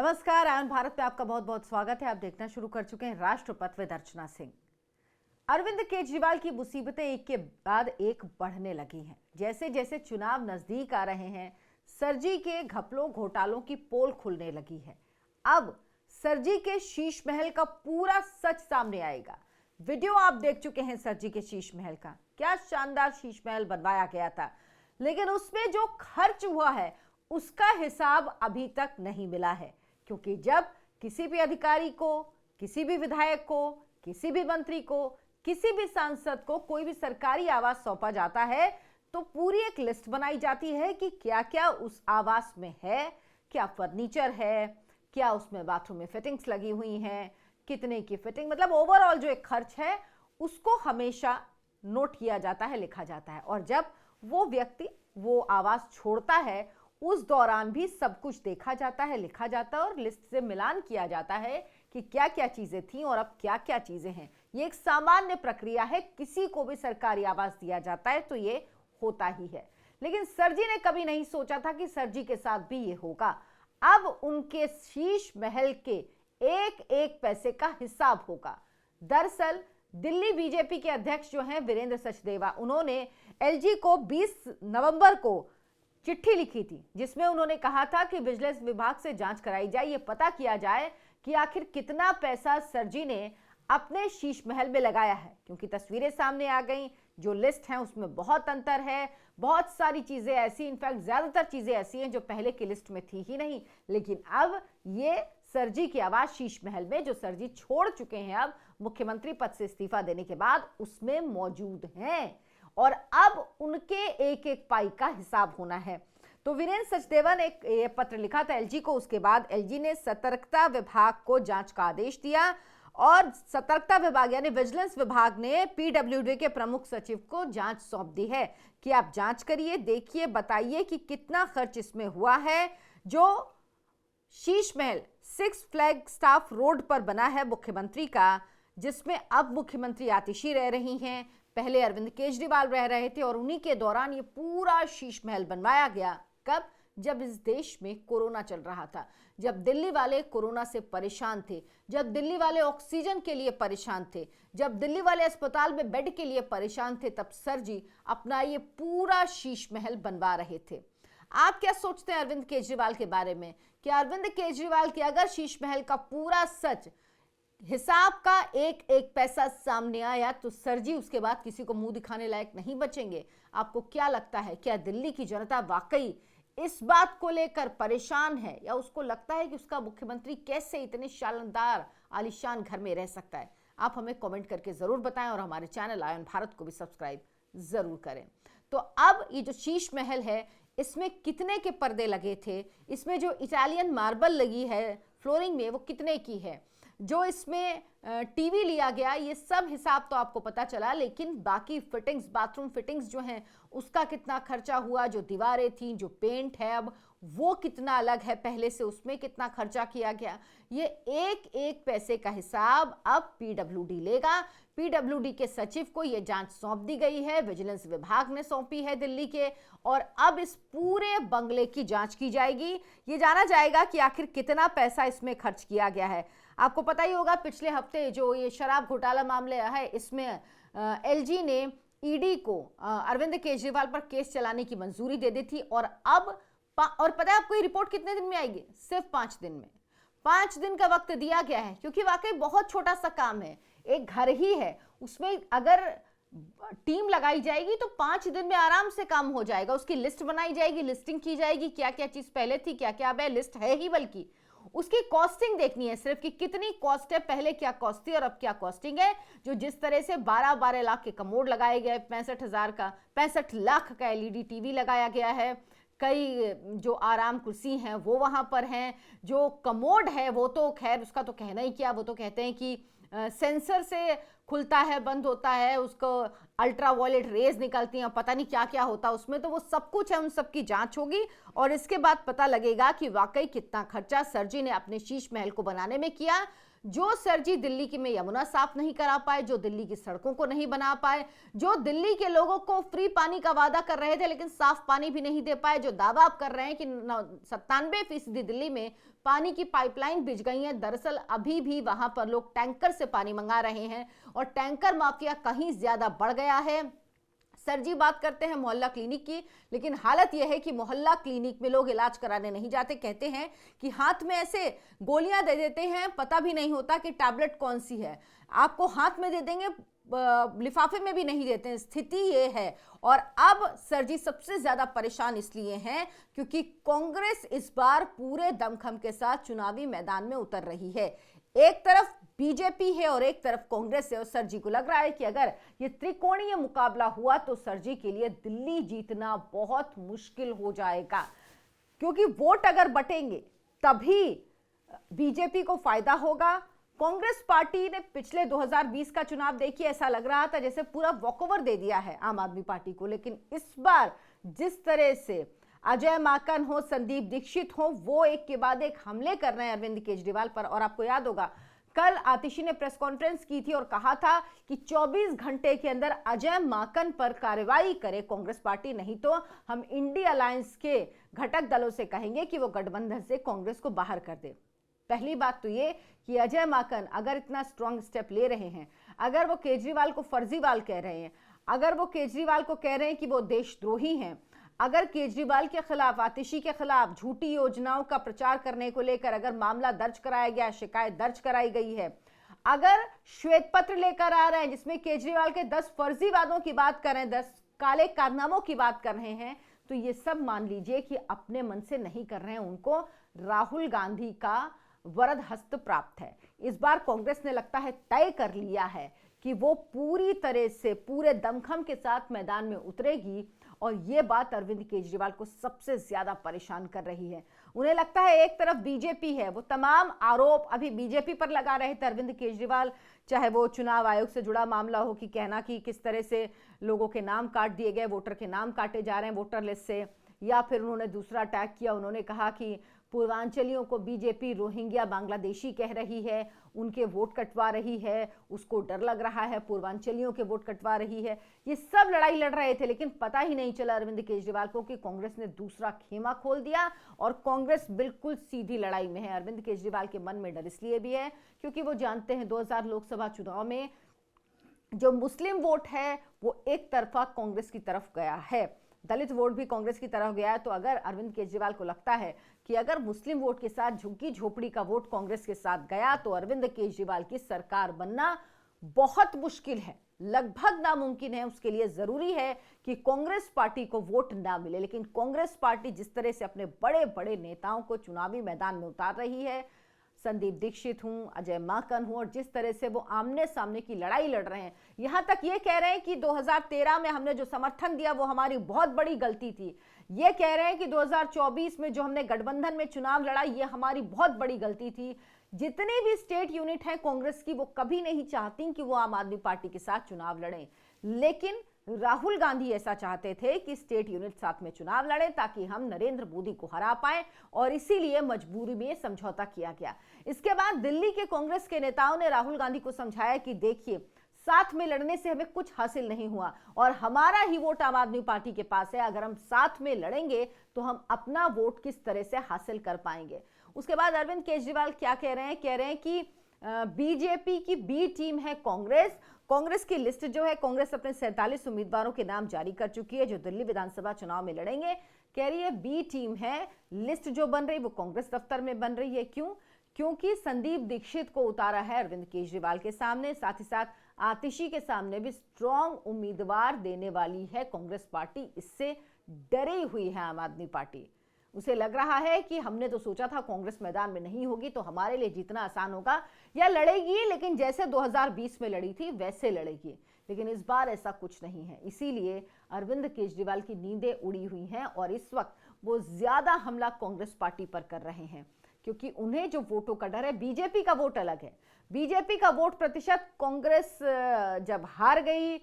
नमस्कार, आयन भारत में आपका बहुत बहुत स्वागत है। आप देखना शुरू कर चुके हैं राष्ट्रपथ विद अर्चना सिंह। अरविंद केजरीवाल की मुसीबतें एक के बाद एक बढ़ने लगी हैं। जैसे जैसे चुनाव नजदीक आ रहे हैं, सरजी के घपलों घोटालों की पोल खुलने लगी है। अब सरजी के शीश महल का पूरा सच सामने आएगा। वीडियो आप देख चुके हैं सरजी के शीश महल का, क्या शानदार शीश महल बनवाया गया था, लेकिन उसमें जो खर्च हुआ है उसका हिसाब अभी तक नहीं मिला है। क्योंकि जब किसी भी अधिकारी को, किसी भी विधायक को, किसी भी मंत्री को, किसी भी सांसद को कोई भी सरकारी आवास सौंपा जाता है तो पूरी एक लिस्ट बनाई जाती है कि क्या क्या उस आवास में है, क्या फर्नीचर है, क्या उसमें बाथरूम में फिटिंग्स लगी हुई हैं, कितने की फिटिंग, मतलब ओवरऑल जो एक खर्च है उसको हमेशा नोट किया जाता है, लिखा जाता है। और जब वो व्यक्ति वो आवास छोड़ता है उस दौरान भी सब कुछ देखा जाता है, लिखा जाता है और लिस्ट से मिलान किया जाता है कि क्या क्या चीजें थी और अब क्या क्या चीजें हैं। ये एक सामान्य प्रक्रिया है, किसी को भी सरकारी आवास दिया जाता है तो ये होता ही है। लेकिन सरजी ने कभी नहीं सोचा था कि सरजी के साथ भी ये होगा। अब उनके शीश महल के एक एक पैसे का हिसाब होगा। दरअसल दिल्ली बीजेपी के अध्यक्ष जो हैं वीरेंद्र सचदेवा, उन्होंने एलजी को 20 नवंबर को चिट्ठी लिखी थी जिसमें उन्होंने कहा था कि विजिलेंस विभाग से जांच कराई जाए, ये पता किया जाए कि आखिर कितना पैसा सरजी ने अपने शीश महल में लगाया है। क्योंकि तस्वीरें सामने आ गई, जो लिस्ट है उसमें बहुत अंतर है, बहुत सारी चीजें ऐसी, इनफैक्ट ज्यादातर चीजें ऐसी हैं जो पहले की लिस्ट में थी ही नहीं, लेकिन अब ये सरजी की आवास शीश महल में, जो सरजी छोड़ चुके हैं अब मुख्यमंत्री पद से इस्तीफा देने के बाद, उसमें मौजूद हैं और अब उनके एक एक पाई का हिसाब होना है। तो वीरेंद्र सचदेवा ने एक पत्र लिखा था एलजी को। उसके बाद एलजी ने सतर्कता विभाग को जांच का आदेश दिया और सतर्कता विभाग यानी विजिलेंस विभाग ने पीडब्ल्यूडी के प्रमुख सचिव को जांच सौंप दी है कि आप जांच करिए, देखिए, बताइए कि कितना खर्च इसमें हुआ है। जो Sheesh Mahal 6 flag staff road पर बना है मुख्यमंत्री का, जिसमें अब मुख्यमंत्री आतिशी रह रही हैं, पहले अरविंद केजरीवाल रह रहे थे और उन्हीं के दौरान ये पूरा शीश महल बनवाया गया। कब? जब इस देश में कोरोना चल रहा था, जब दिल्ली वाले कोरोना से परेशान थे, जब दिल्ली वाले ऑक्सीजन के लिए परेशान थे, जब दिल्ली वाले अस्पताल में बेड के लिए परेशान थे, तब सरजी अपना ये पूरा शीश महल बनवा रहे थे। आप क्या सोचते हैं अरविंद केजरीवाल के बारे में? कि अरविंद केजरीवाल के अगर शीश महल का पूरा सच, हिसाब का एक एक पैसा सामने आया तो सरजी उसके बाद किसी को मुंह दिखाने लायक नहीं बचेंगे। आपको क्या लगता है, क्या दिल्ली की जनता वाकई इस बात को लेकर परेशान है, या उसको लगता है कि उसका मुख्यमंत्री कैसे इतने शानदार आलीशान घर में रह सकता है? आप हमें कमेंट करके जरूर बताएं और हमारे चैनल आयन भारत को भी सब्सक्राइब जरूर करें। तो अब ये जो शीश महल है, इसमें कितने के पर्दे लगे थे, इसमें जो इटालियन मार्बल लगी है फ्लोरिंग में वो कितने की है, जो इसमें टीवी लिया गया, ये सब हिसाब तो आपको पता चला, लेकिन बाकी फिटिंग्स, बाथरूम फिटिंग्स जो हैं उसका कितना खर्चा हुआ, जो दीवारें थी, जो पेंट है अब वो कितना अलग है पहले से, उसमें कितना खर्चा किया गया, ये एक एक पैसे का हिसाब अब पीडब्ल्यूडी लेगा। पीडब्ल्यूडी के सचिव को ये जांच सौंप दी गई है, विजिलेंस विभाग ने सौंपी है दिल्ली के, और अब इस पूरे बंगले की जांच की जाएगी। ये जाना जाएगा कि आखिर कितना पैसा इसमें खर्च किया गया है। आपको पता ही होगा पिछले हफ्ते जो ये शराब घोटाला मामले है, इसमें एलजी ने ईडी को अरविंद केजरीवाल पर केस चलाने की मंजूरी दे दी थी और अब और पता है आपको ये रिपोर्ट कितने दिन में आएगी? सिर्फ 5 दिन में। 5 दिन का वक्त दिया गया है, क्योंकि वाकई बहुत छोटा सा काम है, एक घर ही है, उसमें अगर टीम लगाई जाएगी तो 5 दिन में आराम से काम हो जाएगा। उसकी लिस्ट बनाई जाएगी, लिस्टिंग की जाएगी, क्या क्या चीज पहले थी, क्या क्या अब है, लिस्ट है ही, बल्कि उसकी कॉस्टिंग देखनी है सिर्फ कि कितनी कॉस्ट है, पहले क्या कॉस्ट थी और अब क्या कॉस्टिंग है। जो जिस तरह से 12-12 लाख के कमोड लगाए गए, 65 लाख का एलईडी टीवी लगाया गया है, कई जो आराम कुर्सी हैं वो वहां पर हैं, जो कमोड है वो तो खैर उसका तो कहना ही क्या, वो तो कहते हैं कि सेंसर से खुलता है, बंद होता है, उसको अल्ट्रा वायलेट रेज निकलती हैं, पता नहीं क्या क्या होता है उसमें, तो वो सब कुछ है, उन सब की जांच होगी और इसके बाद पता लगेगा कि वाकई कितना खर्चा सरजी ने अपने शीश महल को बनाने में किया। जो सर जी दिल्ली की में यमुना साफ नहीं करा पाए, जो दिल्ली की सड़कों को नहीं बना पाए, जो दिल्ली के लोगों को फ्री पानी का वादा कर रहे थे लेकिन साफ पानी भी नहीं दे पाए, जो दावा आप कर रहे हैं कि 97% दिल्ली में पानी की पाइपलाइन बिछ गई है, दरअसल अभी भी वहां पर लोग टैंकर से पानी मंगा रहे हैं और टैंकर माफिया कहीं ज्यादा बढ़ गया है। सर जी बात करते हैं मोहल्ला क्लिनिक की, लेकिन हालत यह है कि मोहल्ला क्लिनिक में लोग इलाज कराने नहीं जाते। कहते हैं कि हाथ में ऐसे गोलियां दे देते हैं, पता भी नहीं होता कि टैबलेट कौन सी है, आपको हाथ में दे देंगे, लिफाफे में भी नहीं देते हैं। स्थिति ये है। और अब सर जी सबसे ज्यादा परेशान इसलिए हैं क्योंकि कांग्रेस इस बार पूरे दमखम के साथ चुनावी मैदान में उतर रही है। एक तरफ बीजेपी है और एक तरफ कांग्रेस है और सर जी को लग रहा है कि अगर ये त्रिकोणीय मुकाबला हुआ तो सर जी के लिए दिल्ली जीतना बहुत मुश्किल हो जाएगा, क्योंकि वोट अगर बटेंगे तभी बीजेपी को फायदा होगा। कांग्रेस पार्टी ने पिछले 2020 का चुनाव देखिए, ऐसा लग रहा था जैसे पूरा वॉकओवर दे दिया है आम आदमी पार्टी को, लेकिन इस बार जिस तरह से अजय माकन हो, संदीप दीक्षित हो, वो एक के बाद एक हमले कर रहे हैं अरविंद केजरीवाल पर। और आपको याद होगा कल आतिशी ने प्रेस कॉन्फ्रेंस की थी और कहा था कि 24 घंटे के अंदर अजय माकन पर कार्रवाई करे कांग्रेस पार्टी, नहीं तो हम इंडिया अलायंस के घटक दलों से कहेंगे कि वो गठबंधन से कांग्रेस को बाहर कर दे। पहली बात तो ये कि अजय माकन अगर इतना स्ट्रांग स्टेप ले रहे हैं, अगर वो केजरीवाल को फर्जीवाल कह रहे हैं, अगर वो केजरीवाल को कह रहे हैं कि वो देशद्रोही हैं, अगर केजरीवाल के खिलाफ, आतिशी के खिलाफ झूठी योजनाओं का प्रचार करने को लेकर अगर मामला दर्ज कराया गया, शिकायत दर्ज कराई गई है, अगर श्वेत पत्र लेकर आ रहे हैं जिसमें केजरीवाल के 10 फर्जी वादों की बात कर रहे हैं, 10 काले कारनामों की बात कर रहे हैं, तो ये सब मान लीजिए कि अपने मन से नहीं कर रहे हैं, उनको राहुल गांधी का वरद हस्त प्राप्त है। इस बार कांग्रेस ने लगता है तय कर लिया है कि वो पूरी तरह से पूरे दमखम के साथ मैदान में उतरेगी और ये बात अरविंद केजरीवाल को सबसे ज्यादा परेशान कर रही है। उन्हें लगता है एक तरफ बीजेपी है, वो तमाम आरोप अभी बीजेपी पर लगा रहे थे अरविंद केजरीवाल, चाहे वो चुनाव आयोग से जुड़ा मामला हो कि कहना कि किस तरह से लोगों के नाम काट दिए गए, वोटर के नाम काटे जा रहे हैं वोटर लिस्ट से, या फिर उन्होंने दूसरा अटैक किया, उन्होंने कहा कि पूर्वांचलियों को बीजेपी रोहिंग्या बांग्लादेशी कह रही है, उनके वोट कटवा रही है, उसको डर लग रहा है, पूर्वांचलियों के वोट कटवा रही है। ये सब लड़ाई लड़ रहे थे, लेकिन पता ही नहीं चला अरविंद केजरीवाल को कि कांग्रेस ने दूसरा खेमा खोल दिया और कांग्रेस बिल्कुल सीधी लड़ाई में है। अरविंद केजरीवाल के मन में डर इसलिए भी है क्योंकि वो जानते हैं 2000 लोकसभा चुनाव में जो मुस्लिम वोट है वो एक तरफा कांग्रेस की तरफ गया है, दलित वोट भी कांग्रेस की तरफ गया है। तो अगर अरविंद केजरीवाल को लगता है कि अगर मुस्लिम वोट के साथ झुग्गी झोपड़ी का वोट कांग्रेस के साथ गया तो अरविंद केजरीवाल की सरकार बनना बहुत मुश्किल है, लगभग नामुमकिन है। उसके लिए जरूरी है कि कांग्रेस पार्टी को वोट ना मिले, लेकिन कांग्रेस पार्टी जिस तरह से अपने बड़े बड़े नेताओं को चुनावी मैदान में उतार रही है, संदीप दीक्षित हूं, अजय माकन हूं, और जिस तरह से वो आमने सामने की लड़ाई लड़ रहे हैं, यहां तक ये कह रहे हैं कि 2013 में हमने जो समर्थन दिया वो हमारी बहुत बड़ी गलती थी, ये कह रहे हैं कि 2024 में जो हमने गठबंधन में चुनाव लड़ा ये हमारी बहुत बड़ी गलती थी। जितनी भी स्टेट यूनिट है कांग्रेस की वो कभी नहीं चाहती कि वो आम आदमी पार्टी के साथ चुनाव लड़ें, लेकिन राहुल गांधी ऐसा चाहते थे कि स्टेट यूनिट साथ में चुनाव लड़ें ताकि हम नरेंद्र मोदी को हरा पाएं, और इसीलिए मजबूरी में समझौता किया गया। इसके बाद दिल्ली के कांग्रेस के नेताओं ने राहुल गांधी को समझाया कि देखिए साथ में लड़ने से हमें कुछ हासिल नहीं हुआ और हमारा ही वोट आम आदमी पार्टी के पास है, अगर हम साथ में लड़ेंगे तो हम अपना वोट किस तरह से हासिल कर पाएंगे। उसके बाद अरविंद केजरीवाल क्या कह रहे हैं, कह रहे हैं कि बीजेपी की बी टीम है कांग्रेस। कांग्रेस की लिस्ट जो है, कांग्रेस अपने 47 उम्मीदवारों के नाम जारी कर चुकी है जो दिल्ली विधानसभा चुनाव में लड़ेंगे। कह रही है बी टीम है, लिस्ट जो बन रही वो कांग्रेस दफ्तर में बन रही है। क्यों? क्योंकि संदीप दीक्षित को उतारा है अरविंद केजरीवाल के सामने, साथ ही साथ आतिशी के सामने भी स्ट्रॉन्ग उम्मीदवार देने वाली है कांग्रेस पार्टी। इससे डरी हुई है आम आदमी पार्टी। उसे लग रहा है कि हमने तो सोचा था कांग्रेस मैदान में नहीं होगी तो हमारे लिए जीतना आसान होगा, या लड़ेगी लेकिन जैसे 2020 में लड़ी थी वैसे लड़ेगी, लेकिन इस बार ऐसा कुछ नहीं है। इसीलिए अरविंद केजरीवाल की नींदें उड़ी हुई हैं और इस वक्त वो ज्यादा हमला कांग्रेस पार्टी पर कर रहे हैं, क्योंकि उन्हें जो वोटों का डर है, बीजेपी का वोट अलग है। बीजेपी का वोट प्रतिशत कांग्रेस जब हार गई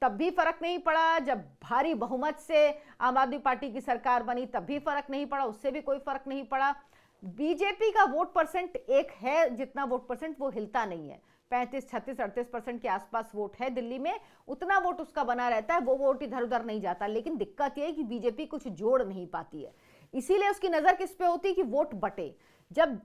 तब भी फर्क नहीं पड़ा, जब भारी बहुमत से आम आदमी पार्टी की सरकार बनी तब भी फर्क नहीं पड़ा, उससे भी कोई फर्क नहीं पड़ा। बीजेपी का वोट परसेंट एक है, जितना वोट परसेंट वो हिलता नहीं है। 35, 36, 38% के आसपास वोट है दिल्ली में, उतना वोट उसका बना रहता है, वो वोट इधर उधर नहीं जाता। लेकिन दिक्कत ये है कि बीजेपी कुछ जोड़ नहीं पाती है, इसीलिए उसकी नजर किस पे होती है कि वोट बटे। जब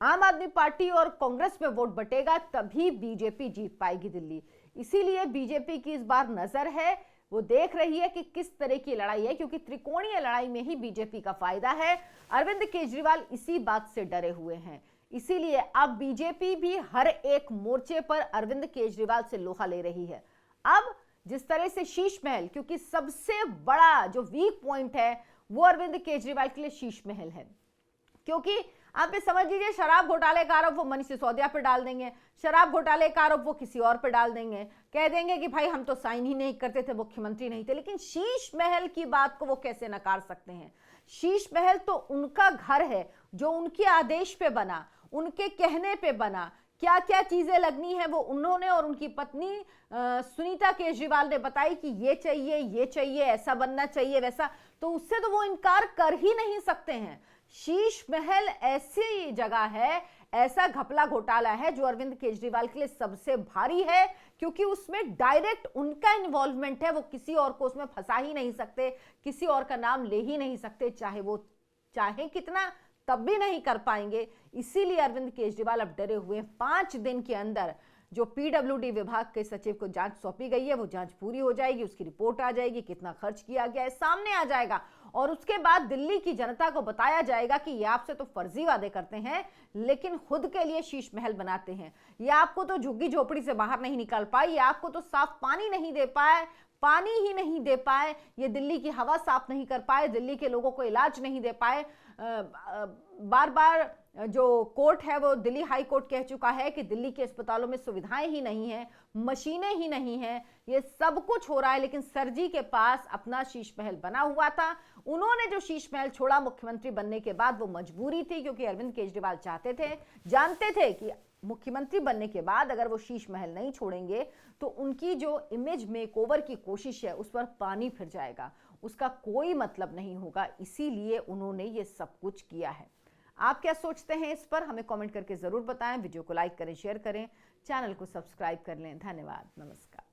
आम आदमी पार्टी और कांग्रेस में वोट बटेगा तभी बीजेपी जीत पाएगी दिल्ली। इसीलिए बीजेपी की इस बार नजर है, वो देख रही है कि किस तरह की लड़ाई है, क्योंकि त्रिकोणीय लड़ाई में ही बीजेपी का फायदा है। अरविंद केजरीवाल इसी बात से डरे हुए हैं, इसीलिए अब बीजेपी भी हर एक मोर्चे पर अरविंद केजरीवाल से लोहा ले रही है। अब जिस तरह से शीश महल, क्योंकि सबसे बड़ा जो वीक पॉइंट है वो अरविंद केजरीवाल के लिए शीश महल है, क्योंकि आप ये समझ लीजिए शराब घोटाले का आरोप वो मनीष सिसोदिया पे डाल देंगे, शराब घोटाले का आरोप वो किसी और पे डाल देंगे, कह देंगे कि भाई हम तो साइन ही नहीं करते थे, मुख्यमंत्री नहीं थे। लेकिन शीश महल की बात को वो कैसे नकार सकते हैं? शीश महल तो उनका घर है, जो उनके आदेश पे बना, उनके कहने पे बना। क्या क्या चीजें लगनी है वो उन्होंने और उनकी पत्नी सुनीता केजरीवाल ने बताई कि ये चाहिए, ऐसा बनना चाहिए, वैसा, तो उससे तो वो इनकार कर ही नहीं सकते हैं। शीश महल ऐसी जगह है, ऐसा घपला घोटाला है जो अरविंद केजरीवाल के लिए सबसे भारी है, क्योंकि उसमें डायरेक्ट उनका इन्वॉल्वमेंट है। वो किसी और को उसमें फंसा ही नहीं सकते, किसी और का नाम ले ही नहीं सकते, चाहे वो चाहे कितना, तब भी नहीं कर पाएंगे। इसीलिए अरविंद केजरीवाल अब डरे हुए हैं। 5 दिन के अंदर जो पीडब्ल्यूडी विभाग के सचिव को जांच सौंपी गई है, वो जांच पूरी हो जाएगी, उसकी रिपोर्ट आ जाएगी, कितना खर्च किया गया है सामने आ जाएगा, और उसके बाद दिल्ली की जनता को बताया जाएगा कि ये आपसे तो फर्जी वादे करते हैं लेकिन खुद के लिए शीश महल बनाते हैं। ये आपको तो झुग्गी झोपड़ी से बाहर नहीं निकाल पाए, ये आपको तो साफ पानी नहीं दे पाए, पानी ही नहीं दे पाए, ये दिल्ली की हवा साफ नहीं कर पाए, दिल्ली के लोगों को इलाज नहीं दे पाए। बार बार जो कोर्ट है वो दिल्ली हाई कोर्ट कह चुका है कि दिल्ली के अस्पतालों में सुविधाएं ही नहीं है, मशीनें ही नहीं है, ये सब कुछ हो रहा है। लेकिन सर जी के पास अपना शीश महल बना हुआ था, उन्होंने जो शीश महल छोड़ा मुख्यमंत्री बनने के बाद वो मजबूरी थी, क्योंकि अरविंद केजरीवाल चाहते थे, जानते थे कि मुख्यमंत्री बनने के बाद अगर वो शीश महल नहीं छोड़ेंगे तो उनकी जो इमेज मेकओवर की कोशिश है उस पर पानी फिर जाएगा, उसका कोई मतलब नहीं होगा। इसीलिए उन्होंने ये सब कुछ किया है। आप क्या सोचते हैं इस पर? हमें कमेंट करके जरूर बताएं। वीडियो को लाइक करें, शेयर करें, चैनल को सब्सक्राइब कर लें। धन्यवाद, नमस्कार।